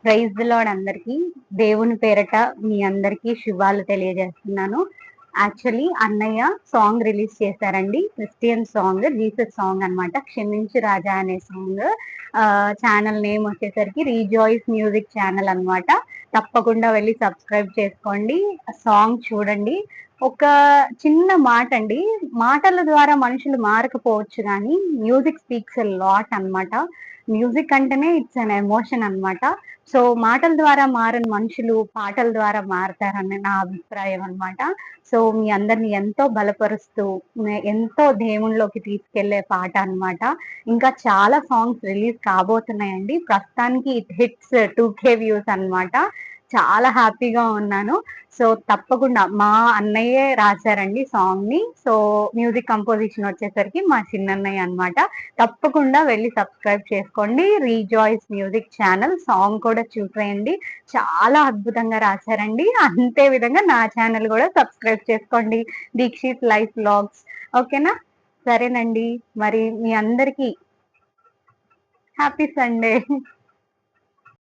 Praise the lord అందరికి. దేవుని పేరట మీ అందరికీ శుభాలు తెలియజేస్తున్నాను. యాక్చువల్లీ అన్నయ్య సాంగ్ రిలీజ్ చేశారండి. క్రిస్టియన్ సాంగ్, జీసస్ సాంగ్ అన్నమాట. క్షమించు రాజా అనే సాంగ్. ఛానల్ నేమ్ వచ్చేసరికి రీజాయిస్ మ్యూజిక్ ఛానల్ అన్నమాట. తప్పకుండా వెళ్ళి సబ్స్క్రైబ్ చేసుకోండి. సాంగ్ చూడండి. ఒక చిన్న మాట అండి, మాటల ద్వారా మనుషులు మారకపోవచ్చు కానీ మ్యూజిక్ స్పీక్స్ ఎ లాట్ అన్నమాట. మ్యూజిక్ అంటేనే ఇట్స్ అన్ ఎమోషన్ అన్నమాట. సో మాటల ద్వారా మారని మనుషులు పాటల ద్వారా మారతారని నా అభిప్రాయం అన్నమాట. సో మీ అందరిని ఎంతో బలపరుస్తూ ఎంతో దేవునిలోకి తీసుకెళ్లే పాట అన్నమాట. ఇంకా చాలా సాంగ్స్ రిలీజ్ కాబోతున్నాయండి. ప్రస్తుతానికి ఇట్ హిట్స్ 2K వ్యూస్ అన్నమాట. చాలా హ్యాపీగా ఉన్నాను. సో తప్పకుండా మా అన్నయ్యే రాశారండి సాంగ్ ని. సో మ్యూజిక్ కంపోజిషన్ వచ్చేసరికి మా చిన్నన్నయ్య అన్నమాట. తప్పకుండా వెళ్ళి సబ్స్క్రైబ్ చేసుకోండి. Rejoice music channel. సాంగ్ కూడా చూసేయండి. చాలా అద్భుతంగా రాశారండి. అంతే విధంగా నా ఛానల్ కూడా సబ్స్క్రైబ్ చేసుకోండి, దీక్షిత్ లైఫ్ వ్లాగ్స్. ఓకేనా? సరేనండి. మరి మీ అందరికీ హ్యాపీ సండే.